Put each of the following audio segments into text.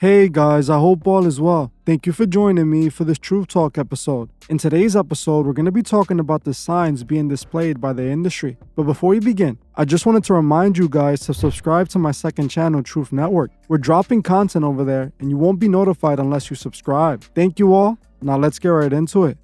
Hey guys, I hope all is well. Thank you for joining me for this Truth Talk episode. In today's episode, we're going to be talking about the signs being displayed by the industry. But before we begin, I just wanted to remind you guys to subscribe to my second channel, Truth Network. We're dropping content over there and you won't be notified unless you subscribe. Thank you all. Now let's get right into it.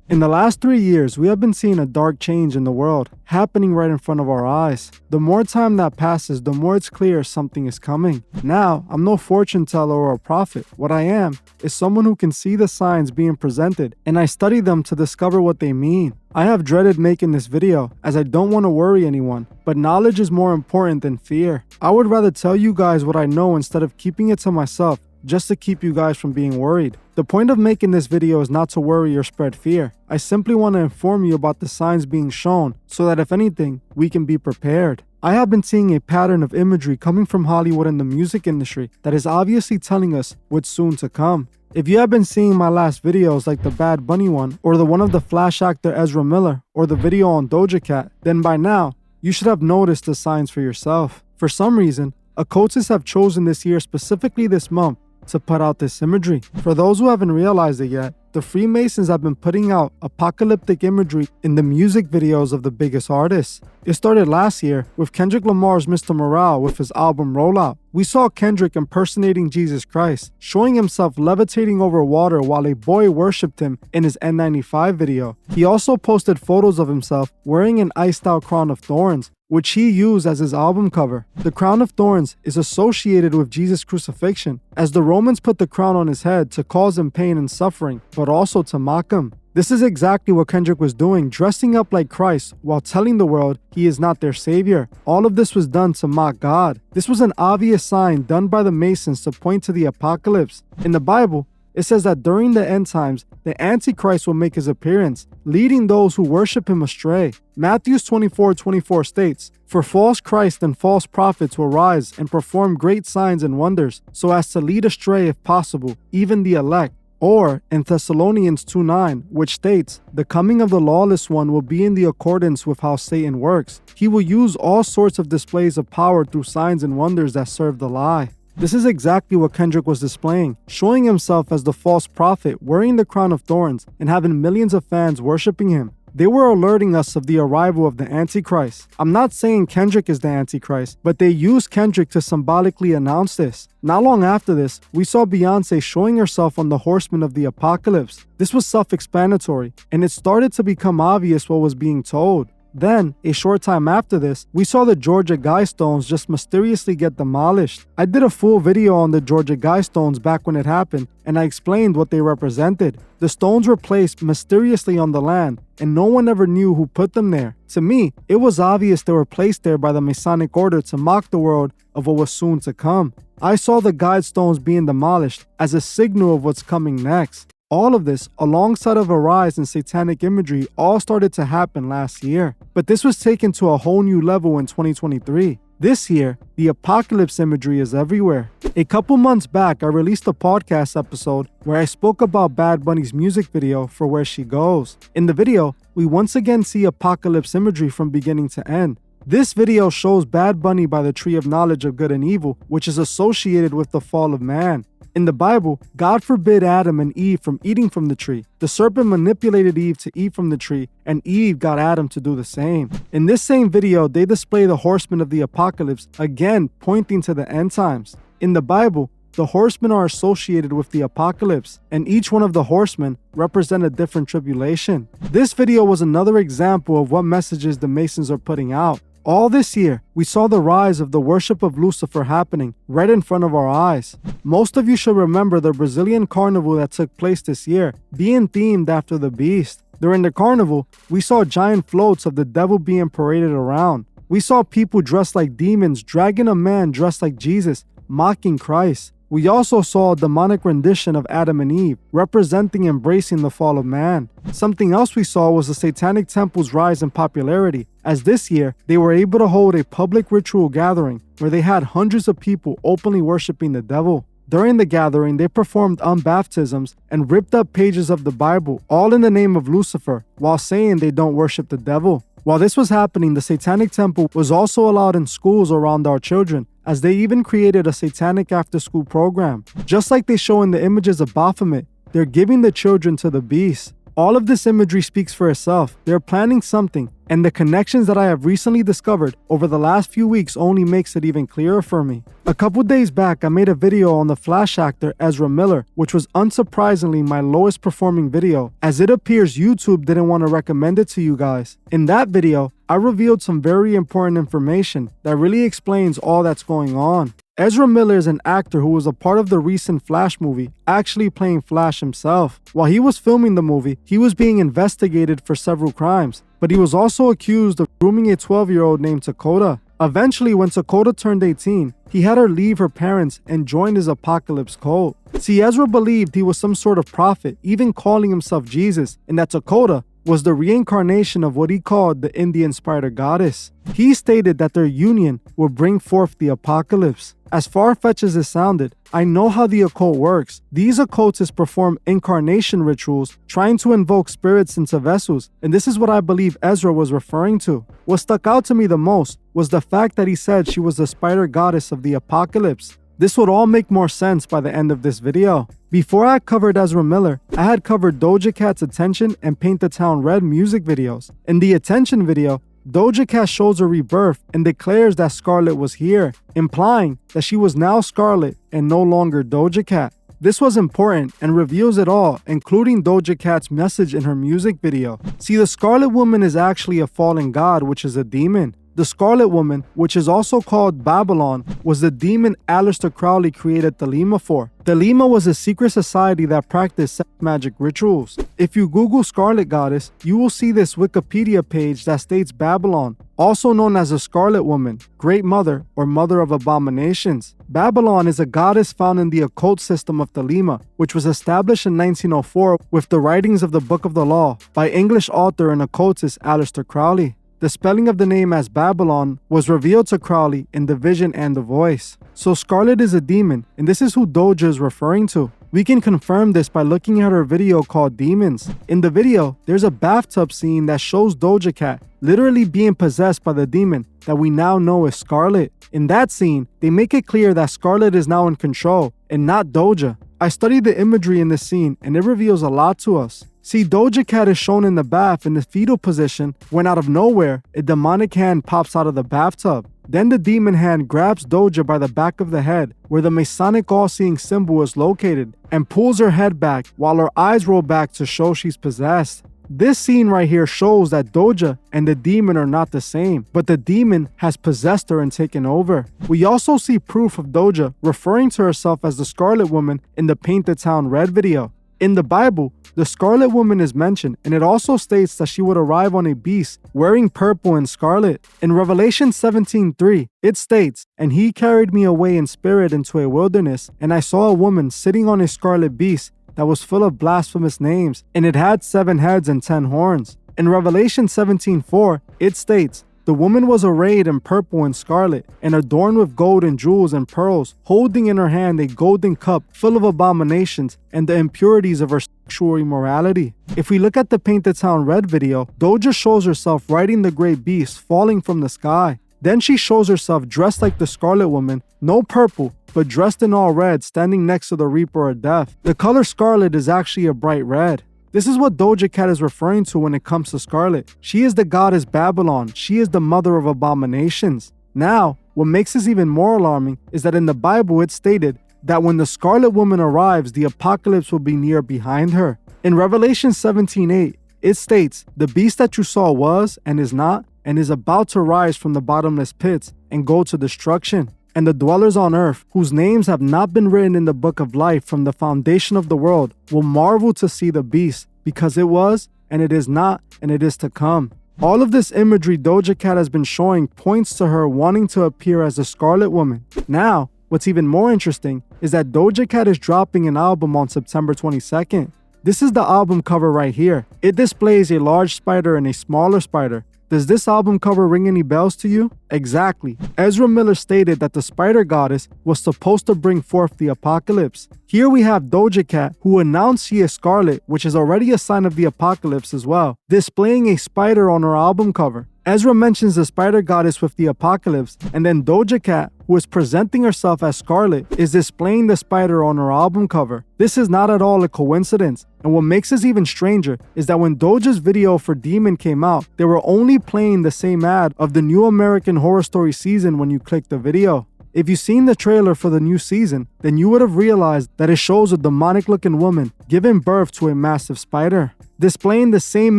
In the last 3 years, we have been seeing a dark change in the world, happening right in front of our eyes. The more time that passes, the more it's clear something is coming. Now, I'm no fortune teller or a prophet. What I am is someone who can see the signs being presented, and I study them to discover what they mean. I have dreaded making this video, as I don't want to worry anyone, but knowledge is more important than fear. I would rather tell you guys what I know instead of keeping it to myself, just to keep you guys from being worried. The point of making this video is not to worry or spread fear. I simply want to inform you about the signs being shown so that if anything, we can be prepared. I have been seeing a pattern of imagery coming from Hollywood and the music industry that is obviously telling us what's soon to come. If you have been seeing my last videos like the Bad Bunny one, or the one of the Flash actor Ezra Miller, or the video on Doja Cat, then by now, you should have noticed the signs for yourself. For some reason, occultists have chosen this year, specifically this month, to put out this imagery. For those who haven't realized it yet, the Freemasons have been putting out apocalyptic imagery in the music videos of the biggest artists. It started last year with Kendrick Lamar's Mr. Morale with his album Rollout. We saw Kendrick impersonating Jesus Christ, showing himself levitating over water while a boy worshipped him in his N95 video. He also posted photos of himself wearing an iced out crown of thorns, which he used as his album cover. The crown of thorns is associated with Jesus' crucifixion, as the Romans put the crown on his head to cause him pain and suffering, but also to mock him. This is exactly what Kendrick was doing, dressing up like Christ while telling the world he is not their savior. All of this was done to mock God. This was an obvious sign done by the Masons to point to the apocalypse. In the Bible, it says that during the end times, the Antichrist will make his appearance, leading those who worship him astray. Matthew 24:24 states, "For false Christs and false prophets will rise and perform great signs and wonders, so as to lead astray, if possible, even the elect." Or in Thessalonians 2:9, which states, "The coming of the lawless one will be in the accordance with how Satan works. He will use all sorts of displays of power through signs and wonders that serve the lie." This is exactly what Kendrick was displaying, showing himself as the false prophet, wearing the crown of thorns, and having millions of fans worshiping him. They were alerting us of the arrival of the Antichrist. I'm not saying Kendrick is the Antichrist, but they used Kendrick to symbolically announce this. Not long after this, we saw Beyonce showing herself on the horsemen of the apocalypse. This was self-explanatory, and it started to become obvious what was being told. Then, a short time after this, we saw the Georgia Guidestones just mysteriously get demolished. I did a full video on the Georgia Guidestones back when it happened, and I explained what they represented. The stones were placed mysteriously on the land, and no one ever knew who put them there. To me, it was obvious they were placed there by the Masonic order to mock the world of what was soon to come. I saw the Guidestones being demolished as a signal of what's coming next. All of this, alongside of a rise in satanic imagery, all started to happen last year. But this was taken to a whole new level in 2023. This year, the apocalypse imagery is everywhere. A couple months back, I released a podcast episode where I spoke about Bad Bunny's music video for Where She Goes. In the video, we once again see apocalypse imagery from beginning to end. This video shows Bad Bunny by the tree of knowledge of good and evil, which is associated with the fall of man. In the Bible, God forbid Adam and Eve from eating from the tree. The serpent manipulated Eve to eat from the tree, and Eve got Adam to do the same. In this same video, they display the horsemen of the apocalypse, again pointing to the end times. In the Bible, the horsemen are associated with the apocalypse, and each one of the horsemen represent a different tribulation. This video was another example of what messages the Masons are putting out. All this year, we saw the rise of the worship of Lucifer happening right in front of our eyes. Most of you should remember the Brazilian carnival that took place this year, being themed after the beast. During the carnival, we saw giant floats of the devil being paraded around. We saw people dressed like demons dragging a man dressed like Jesus, mocking Christ. We also saw a demonic rendition of Adam and Eve, representing embracing the fall of man. Something else we saw was the satanic temple's rise in popularity, as this year they were able to hold a public ritual gathering where they had hundreds of people openly worshiping the devil. During the gathering, they performed unbaptisms and ripped up pages of the Bible, all in the name of Lucifer, while saying they don't worship the devil. While this was happening, the Satanic Temple was also allowed in schools around our children, as they even created a satanic after-school program. Just like they show in the images of Baphomet, they're giving the children to the beast. All of this imagery speaks for itself. They're planning something, and the connections that I have recently discovered over the last few weeks only makes it even clearer for me. A couple days back, I made a video on the Flash actor Ezra Miller, which was unsurprisingly my lowest performing video, as it appears YouTube didn't want to recommend it to you guys. In that video, I revealed some very important information that really explains all that's going on. Ezra Miller is an actor who was a part of the recent Flash movie, actually playing Flash himself. While he was filming the movie, he was being investigated for several crimes, but he was also accused of grooming a 12-year-old named Dakota. Eventually, when Dakota turned 18, he had her leave her parents and join his apocalypse cult. See, Ezra believed he was some sort of prophet, even calling himself Jesus, and that Dakota was the reincarnation of what he called the Indian spider goddess. He stated that their union would bring forth the apocalypse. As far-fetched as it sounded, I know how the occult works. These occultists perform incarnation rituals, trying to invoke spirits into vessels, and this is what I believe Ezra was referring to. What stuck out to me the most was the fact that he said she was the spider goddess of the apocalypse. This would all make more sense by the end of this video. Before I covered Ezra Miller, I had covered Doja Cat's Attention and Paint the Town Red music videos. In the Attention video, Doja Cat shows her rebirth and declares that Scarlet was here, implying that she was now Scarlet and no longer Doja Cat. This was important and reveals it all, including Doja Cat's message in her music video. See, the Scarlet Woman is actually a fallen god, which is a demon. The Scarlet Woman, which is also called Babylon, was the demon Aleister Crowley created Thelema for. Thelema was a secret society that practiced sex magic rituals. If you Google Scarlet Goddess, you will see this Wikipedia page that states Babylon, also known as the Scarlet Woman, Great Mother, or Mother of Abominations. Babylon is a goddess found in the occult system of Thelema, which was established in 1904 with the writings of the Book of the Law by English author and occultist Aleister Crowley. The spelling of the name as Babylon was revealed to Crowley in the vision and the voice. So Scarlet is a demon, and this is who Doja is referring to. We can confirm this by looking at her video called Demons. In the video, there's a bathtub scene that shows Doja Cat literally being possessed by the demon that we now know is Scarlet. In that scene, they make it clear that Scarlet is now in control and not Doja. I studied the imagery in this scene and it reveals a lot to us. See, Doja Cat is shown in the bath in the fetal position when out of nowhere, a demonic hand pops out of the bathtub. Then the demon hand grabs Doja by the back of the head, where the Masonic all-seeing symbol is located, and pulls her head back while her eyes roll back to show she's possessed. This scene right here shows that Doja and the demon are not the same, but the demon has possessed her and taken over. We also see proof of Doja referring to herself as the Scarlet Woman in the Paint the Town Red video. In the Bible, the Scarlet Woman is mentioned, and it also states that she would arrive on a beast wearing purple and scarlet. In Revelation 17:3, it states, "And he carried me away in spirit into a wilderness, and I saw a woman sitting on a scarlet beast that was full of blasphemous names, and it had 7 heads and 10 horns." In Revelation 17:4, it states, "The woman was arrayed in purple and scarlet, and adorned with gold and jewels and pearls, holding in her hand a golden cup full of abominations and the impurities of her sexual immorality." If we look at the Paint the Town Red video, Doja shows herself riding the great beast falling from the sky. Then she shows herself dressed like the Scarlet Woman, no purple, but dressed in all red, standing next to the Reaper of Death. The color scarlet is actually a bright red. This is what Doja Cat is referring to when it comes to Scarlet. She is the goddess Babylon. She is the mother of abominations. Now, what makes this even more alarming is that in the Bible it stated that when the Scarlet Woman arrives, the apocalypse will be near behind her. In Revelation 17:8, it states, "The beast that you saw was, and is not, and is about to rise from the bottomless pits and go to destruction. And the dwellers on earth, whose names have not been written in the book of life from the foundation of the world, will marvel to see the beast, because it was, and it is not, and it is to come." All of this imagery Doja Cat has been showing points to her wanting to appear as the Scarlet Woman. Now, what's even more interesting is that Doja Cat is dropping an album on September 22nd. This is the album cover right here. It displays a large spider and a smaller spider. Does this album cover ring any bells to you? Exactly. Ezra Miller stated that the spider goddess was supposed to bring forth the apocalypse. Here we have Doja Cat, who announced she is Scarlet, which is already a sign of the apocalypse as well, displaying a spider on her album cover. Ezra mentions the spider goddess with the apocalypse, and then Doja Cat, who is presenting herself as Scarlet, is displaying the spider on her album cover. This is not at all a coincidence, and what makes this even stranger is that when Doja's video for Demon came out, they were only playing the same ad of the new American Horror Story season when you click the video. If you've seen the trailer for the new season, then you would have realized that it shows a demonic looking woman giving birth to a massive spider, displaying the same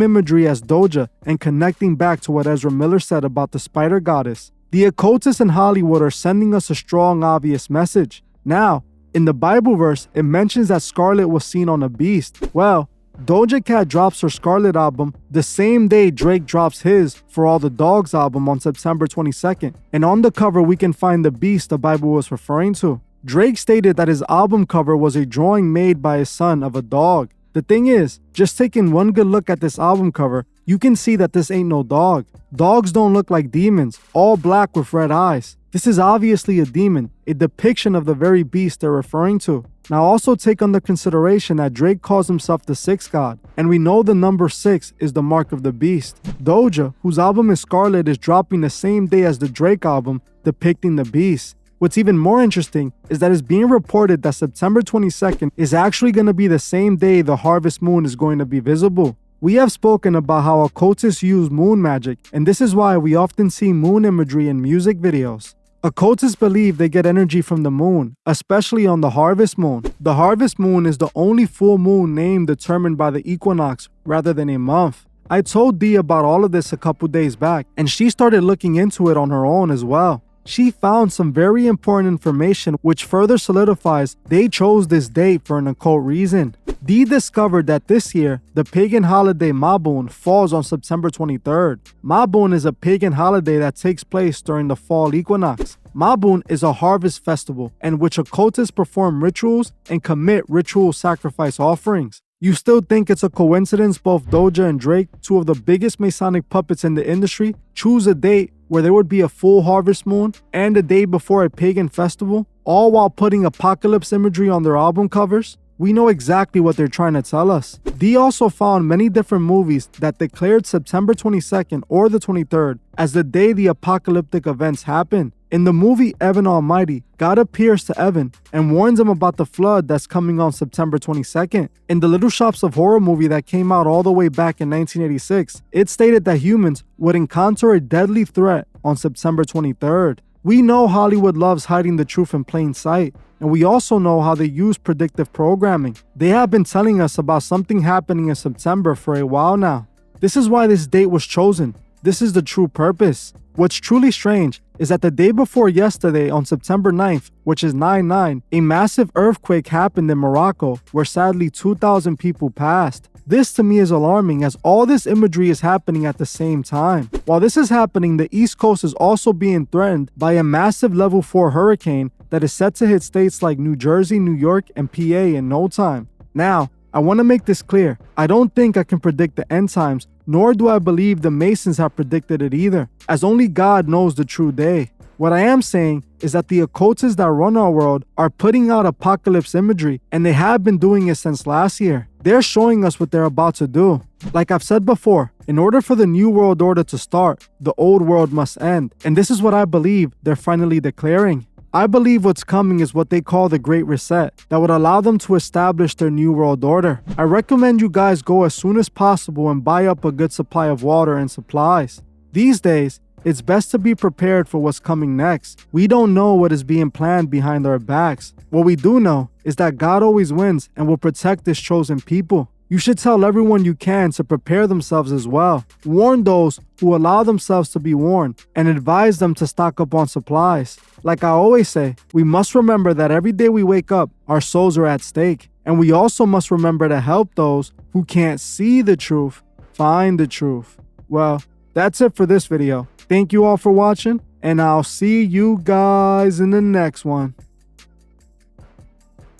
imagery as Doja and connecting back to what Ezra Miller said about the spider goddess. The occultists in Hollywood are sending us a strong, obvious message. Now, in the Bible verse, it mentions that Scarlet was seen on a beast. Well, Doja Cat drops her Scarlet album the same day Drake drops his For All the Dogs album on September 22nd, and on the cover we can find the beast the Bible was referring to. Drake stated that his album cover was a drawing made by his son of a dog. The thing is, just taking one good look at this album cover, you can see that this ain't no dog. Dogs don't look like demons, all black with red eyes. This is obviously a demon, a depiction of the very beast they're referring to. Now also take under consideration that Drake calls himself the Sixth God, and we know the number 6 is the mark of the beast. Doja, whose album is Scarlet, is dropping the same day as the Drake album depicting the beast. What's even more interesting is that it's being reported that September 22nd is actually going to be the same day the harvest moon is going to be visible. We have spoken about how occultists use moon magic, and this is why we often see moon imagery in music videos. Occultists believe they get energy from the moon, especially on the harvest moon. The harvest moon is the only full moon name determined by the equinox rather than a month. I told Dee about all of this a couple days back, and she started looking into it on her own as well. She found some very important information which further solidifies they chose this date for an occult reason. Dee discovered that this year, the pagan holiday Mabon falls on September 23rd. Mabon is a pagan holiday that takes place during the fall equinox. Mabon is a harvest festival in which occultists perform rituals and commit ritual sacrifice offerings. You still think it's a coincidence both Doja and Drake, two of the biggest Masonic puppets in the industry, choose a date where there would be a full harvest moon and a day before a pagan festival, all while putting apocalypse imagery on their album covers? We know exactly what they're trying to tell us. Dee also found many different movies that declared September 22nd or the 23rd as the day the apocalyptic events happen. In the movie Evan Almighty, God appears to Evan and warns him about the flood that's coming on September 22nd. In the Little Shops of Horror movie that came out all the way back in 1986, it stated that humans would encounter a deadly threat on September 23rd. We know Hollywood loves hiding the truth in plain sight, and we also know how they use predictive programming. They have been telling us about something happening in September for a while now. This is why this date was chosen. This is the true purpose. What's truly strange is that the day before yesterday on September 9th, which is 9/9, a massive earthquake happened in Morocco where sadly 2,000 people passed. This to me is alarming as all this imagery is happening at the same time. While this is happening, the East Coast is also being threatened by a massive level 4 hurricane that is set to hit states like New Jersey, New York, and PA in no time. Now, I want to make this clear. I don't think I can predict the end times, nor do I believe the Masons have predicted it either, as only God knows the true day. What I am saying is that the occultists that run our world are putting out apocalypse imagery, and they have been doing it since last year. They're showing us what they're about to do. Like I've said before, in order for the new world order to start, the old world must end. And this is what I believe they're finally declaring. I believe what's coming is what they call the Great Reset that would allow them to establish their new world order. I recommend you guys go as soon as possible and buy up a good supply of water and supplies. These days, it's best to be prepared for what's coming next. We don't know what is being planned behind our backs. What we do know is that God always wins and will protect His chosen people. You should tell everyone you can to prepare themselves as well. Warn those who allow themselves to be warned and advise them to stock up on supplies. Like I always say, we must remember that every day we wake up, our souls are at stake. And we also must remember to help those who can't see the truth find the truth. Well, that's it for this video. Thank you all for watching, and I'll see you guys in the next one.